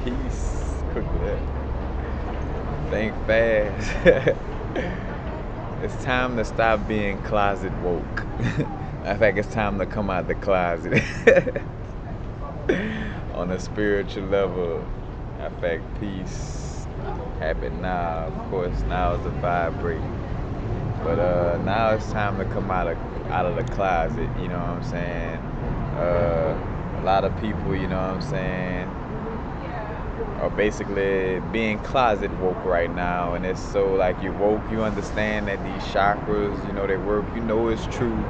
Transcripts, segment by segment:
Peace. Quickly. Think fast. It's time to stop being closet woke. I think it's time to come out the closet. On a spiritual level, I think peace happen now. Of course, now is the vibrate. But now it's time to come out of the closet. You know what I'm saying? A lot of people, you know what I'm saying, are basically being closet woke right now, and it's so like you woke, you understand that these chakras, they work, it's true.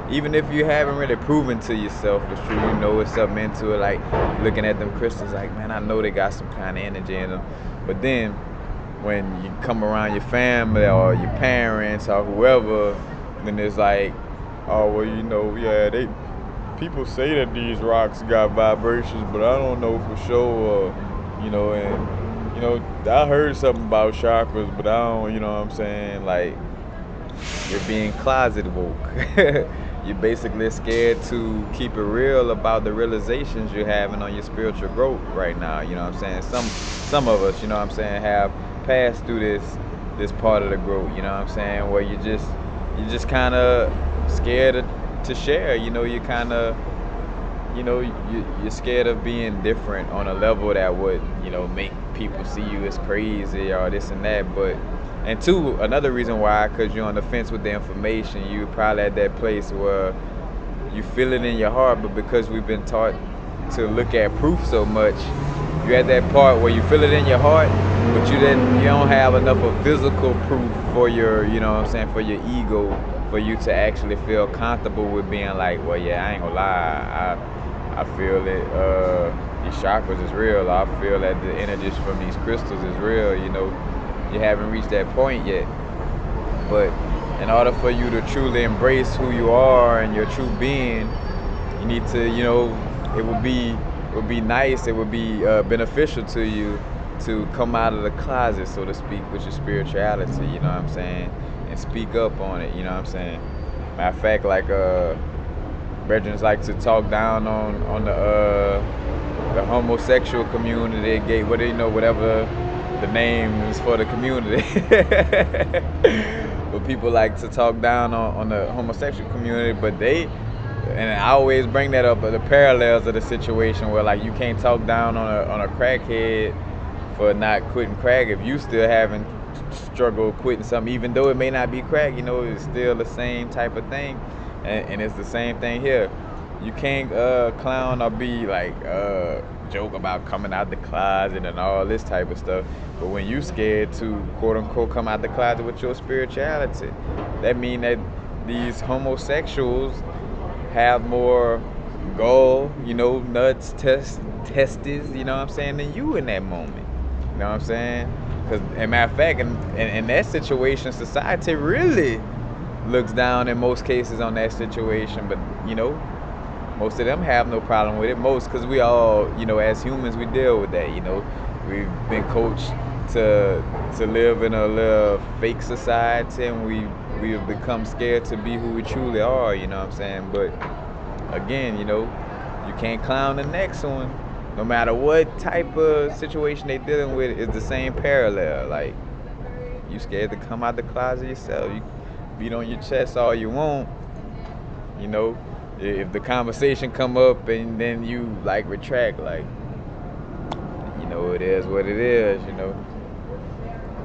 Even if you haven't really proven to yourself it's true, it's something into it, like looking at them crystals, like, man, I know they got some kind of energy in them. But then when you come around your family or your parents or whoever, then it's like, oh well, yeah, they people say that these rocks got vibrations, but I don't know for sure. And I heard something about chakras, but I don't, what I'm saying, like, you're being closet woke. You're basically scared to keep it real about the realizations you're having on your spiritual growth right now. You know what I'm saying? Some of us, have passed through this part of the growth. You know what I'm saying? Where you're just kind of scared to share. You kind of you're scared of being different on a level that would make people see you as crazy or this and that. But and two, another reason why, because you're on the fence with the information, you probably at that place where you feel it in your heart, but because we've been taught to look at proof so much, you're at that part where you feel it in your heart, but you don't have enough of physical proof for your, for your ego, for you to actually feel comfortable with being like, well, yeah, I ain't gonna lie, I feel it. These chakras is real. I feel that the energies from these crystals is real. You haven't reached that point yet. But in order for you to truly embrace who you are and your true being, you need to, it would be nice. It would be beneficial to you to come out of the closet, so to speak, with your spirituality. You know what I'm saying, and speak up on it. You know what I'm saying. Matter of fact, like brethren like to talk down on the homosexual community, gay, whatever the name is for the community. But people like to talk down on the homosexual community, but and I always bring that up, the parallels of the situation where, like, you can't talk down on a crackhead for not quitting crack if you still haven't struggled quitting something, even though it may not be crack. It's still the same type of thing. And it's the same thing here. You can't clown or be like joke about coming out the closet and all this type of stuff. But when you scared to quote unquote come out the closet with your spirituality, that mean that these homosexuals have more gall, nuts, testes, you know what I'm saying, than you in that moment. You know what I'm saying? Because, as a matter of fact, in that situation, society really looks down in most cases on that situation. But most of them have no problem with it. Most, because we all, as humans, we deal with that. We've been coached to live in a little fake society, and we have become scared to be who we truly are. You know what I'm saying? But again, you can't clown the next one. No matter what type of situation they dealing with, it's the same parallel. Like, you scared to come out the closet yourself. You beat on your chest all you want. You know, if the conversation come up and then you like retract, like, it is what it is.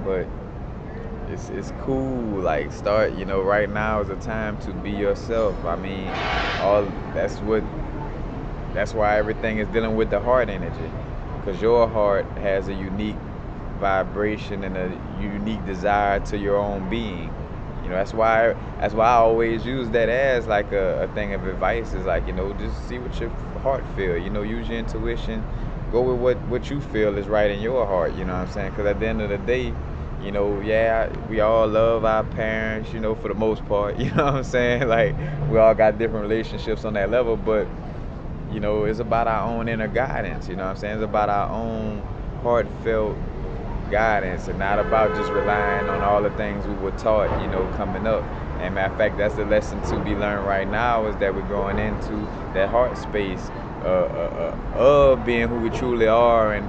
But it's cool. Like, start. Right now is a time to be yourself. I mean, all that's why everything is dealing with the heart energy, because your heart has a unique vibration and a unique desire to your own being. That's why I always use that as like a thing of advice, is like, just see what your heart feel. Use your intuition. Go with what you feel is right in your heart. You know what I'm saying? Because at the end of the day, yeah, we all love our parents, for the most part. You know what I'm saying? Like, we all got different relationships on that level, but it's about our own inner guidance. You know what I'm saying? It's about our own heartfelt guidance, and not about just relying on all the things we were taught, coming up. And matter of fact, that's the lesson to be learned right now, is that we're going into that heart space of being who we truly are, and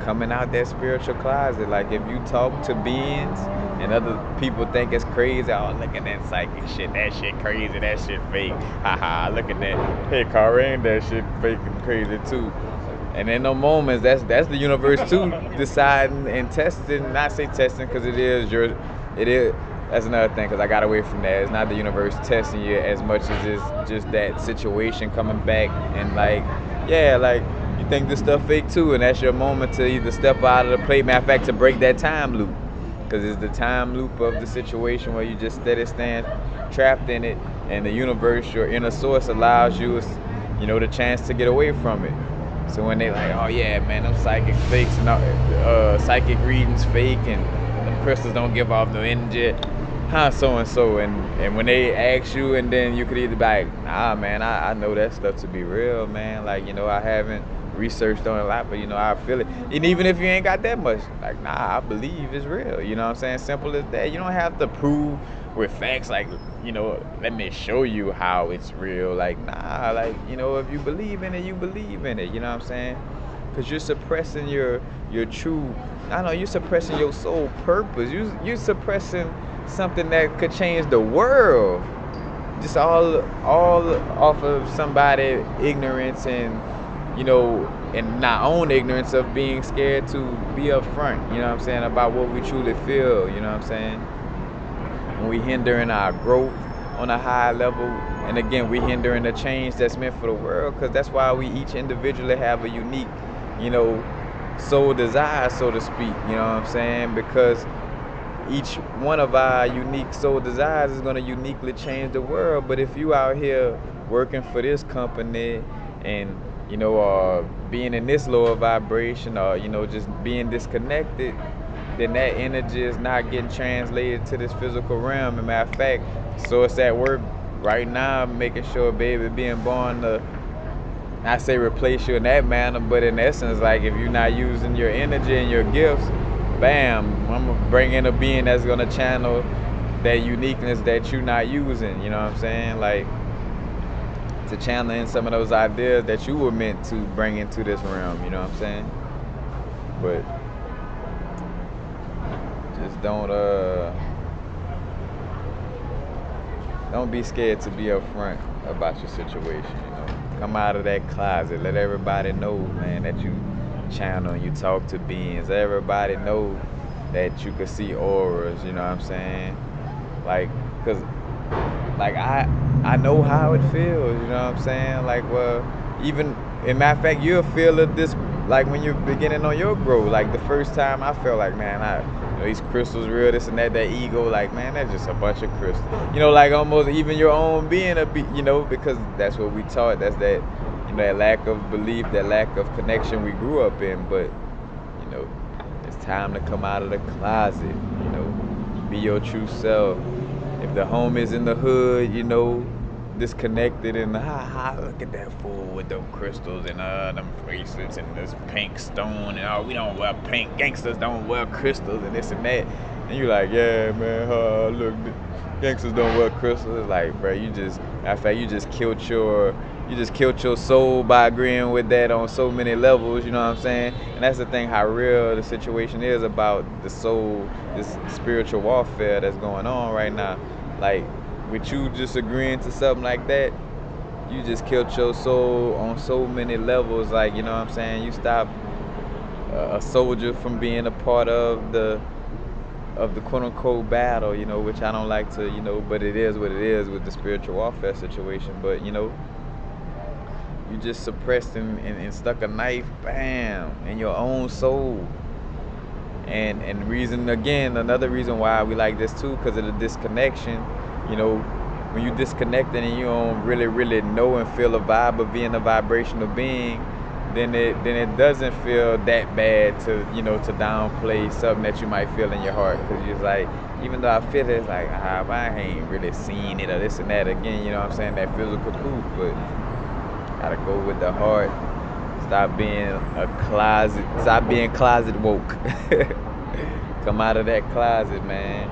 coming out that spiritual closet. Like if you talk to beings and other people think it's crazy, oh look at that psychic shit, that shit crazy, that shit fake. Haha, look at that. Hey Karen, that shit fake and crazy too. And in those moments, that's the universe too, deciding and testing. Not say testing, because it is. That's another thing, because I got away from that. It's not the universe testing you as much as it's just that situation coming back and like, yeah, like you think this stuff fake too, and that's your moment to either step out of the play. Matter of fact, to break that time loop, because it's the time loop of the situation where you just steady stand trapped in it, and the universe, your inner source, allows you, the chance to get away from it. So when they like, oh yeah, man, them psychic fakes and psychic readings fake, and the crystals don't give off no energy, so and so, and when they ask you, and then you could either be like, nah, man, I know that stuff to be real, man. Like, I haven't researched on it a lot, but I feel it. And even if you ain't got that much, like, nah, I believe it's real. You know what I'm saying? Simple as that. You don't have to prove with facts, like, let me show you how it's real. Like, nah, like, if you believe in it, you believe in it. You know what I'm saying? Because you're suppressing your true, I don't know, you're suppressing your soul purpose. You're suppressing something that could change the world. Just all off of somebody ignorance and, and not own ignorance of being scared to be upfront, you know what I'm saying, about what we truly feel, you know what I'm saying? When we hindering our growth on a high level, and again, we hindering the change that's meant for the world, because that's why we each individually have a unique, soul desire, so to speak, you know what I'm saying? Because each one of our unique soul desires is going to uniquely change the world. But if you out here working for this company and being in this lower vibration, or just being disconnected, then that energy is not getting translated to this physical realm. As a matter of fact, so it's at work right now, making sure baby being born to, not say replace you in that manner, but in essence, like if you're not using your energy and your gifts, bam, I'm gonna bring in a being that's gonna channel that uniqueness that you're not using, you know what I'm saying? Like, to channel in some of those ideas that you were meant to bring into this realm, you know what I'm saying? But just don't be scared to be upfront about your situation, Come out of that closet. Let everybody know, man, that you channel and you talk to beings. Let everybody know that you can see auras, you know what I'm saying? Like, cause like I know how it feels, you know what I'm saying? Like, well, even in matter of fact, you'll feel it this, like when you're beginning on your growth. Like the first time I felt like, man, these crystals real, this and that ego, like, man, that's just a bunch of crystals. Like almost even your own being because that's what we taught. That's that, that lack of belief, that lack of connection we grew up in. But, it's time to come out of the closet, be your true self. If the home is in the hood, disconnected and look at that fool with them crystals and them bracelets and this pink stone and we don't wear pink, gangsters don't wear crystals and this and that. And you like, yeah, man, look, gangsters don't wear crystals. It's like, bro, you just killed your soul by agreeing with that on so many levels, you know what I'm saying? And that's the thing, how real the situation is about the soul, this spiritual warfare that's going on right now. Like, with you just agreeing to something like that, you just killed your soul on so many levels. Like, you know what I'm saying? You stop a soldier from being a part of the quote-unquote battle, which I don't like to, but it is what it is with the spiritual warfare situation. But, you just suppressed and stuck a knife, bam, in your own soul. And another reason why we like this too, because of the disconnection. When you disconnected and you don't really know and feel a vibe of being a vibrational being, then it doesn't feel that bad to to downplay something that you might feel in your heart, because you're like, even though I feel it, it's like, I ain't really seen it or this and that. Again, you know what I'm saying, that physical proof, but gotta go with the heart. Stop being closet woke. Come out of that closet, man.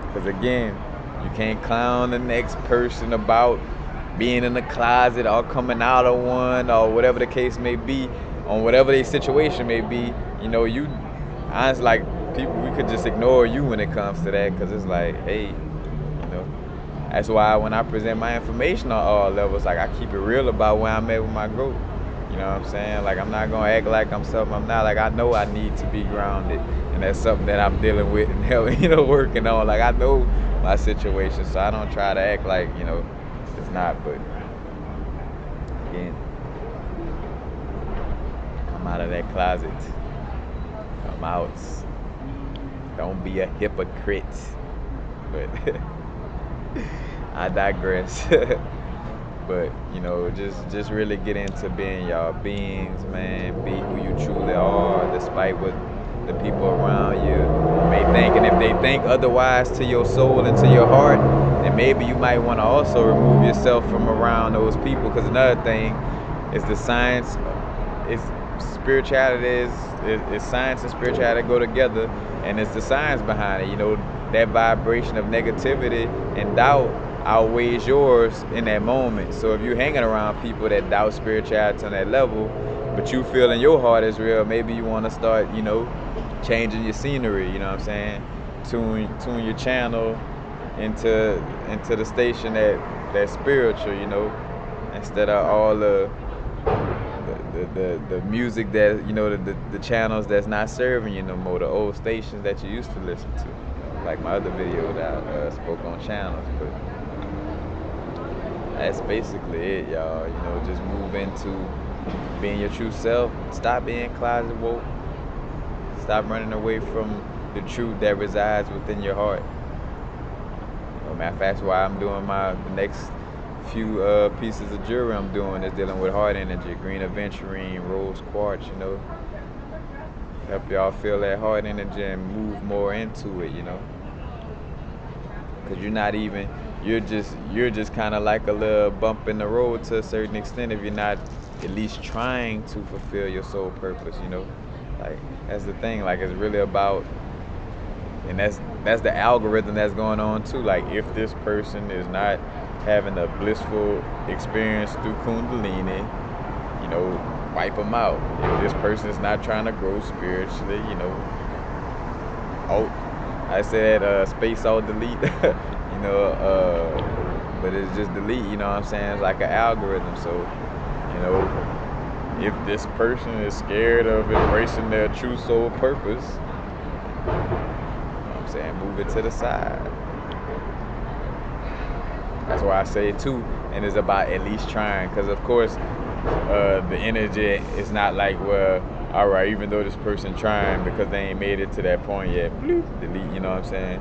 Because again, you can't clown the next person about being in the closet or coming out of one or whatever the case may be, on whatever their situation may be, you know, you honestly, like, people, we could just ignore you when it comes to that, because it's like, hey, you know, that's why when I present my information on all levels, like, I keep it real about where I'm at with my growth. You know what I'm saying? Like, I'm not gonna act like I'm something I'm not. Like, I know I need to be grounded, and that's something that I'm dealing with and working on. Like, I know my situation, so I don't try to act like, it's not. But again, come out of that closet. Come out. Don't be a hypocrite. But I digress. But just really get into being y'all beings, man. Be who you truly are, despite what the people around you may think. And if they think otherwise to your soul and to your heart, then maybe you might want to also remove yourself from around those people. Because another thing is the science. Is spirituality is science and spirituality go together, and it's the science behind it. That vibration of negativity and doubt outweighs yours in that moment. So if you're hanging around people that doubt spirituality on that level, but you feel in your heart is real, maybe you want to start, changing your scenery. You know what I'm saying? Tune your channel into the station that's spiritual. Instead of all the music that the channels that's not serving you no more, the old stations that you used to listen to. Like my other video that I spoke on channels, but that's basically it, y'all. Just move into being your true self. Stop being closet woke. Stop running away from the truth that resides within your heart. Matter of fact, that's why I'm doing the next few pieces of jewelry I'm doing is dealing with heart energy, green aventurine, rose quartz. Help y'all feel that heart energy and move more into it. Because you're just kind of like a little bump in the road to a certain extent if you're not at least trying to fulfill your soul purpose. Like, that's the thing. Like, it's really about, and that's the algorithm that's going on too. Like, if this person is not having a blissful experience through Kundalini, wipe them out. If this person is not trying to grow spiritually, I said space alt delete, but it's just delete. You know what I'm saying? It's like an algorithm. So, if this person is scared of embracing their true soul purpose, I'm saying move it to the side. That's why I say it too, and it's about at least trying. Because of course, the energy is not like, well, all right, even though this person trying because they ain't made it to that point yet, bloop, delete. You know what I'm saying?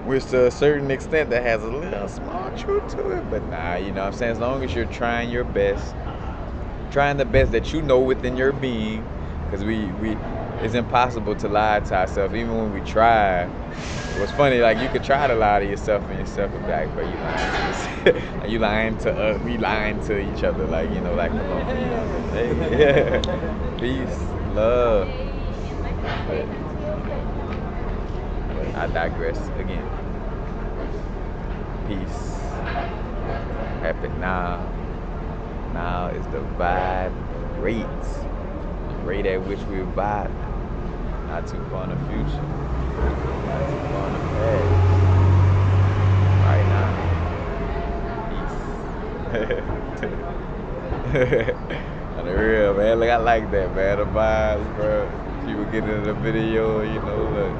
Which to a certain extent that has a little small truth to it, but nah, you know what I'm saying? As long as you're trying your best, trying the best that you know within your being, because it's impossible to lie to ourselves, even when we try. What's funny, like, you could try to lie to yourself and yourself will be like, bro, you lying to yourself. You lying to us, we lying to each other, like, like, come on, hey, peace, love. But I digress again. Peace. Happy now. Now is the vibe rate. Rate at which we're vibing. Not too far in the future. Not too far in the past. Right now. Peace. On the real, man. Look, I like that, man. The vibes, bro. People get into the video, look.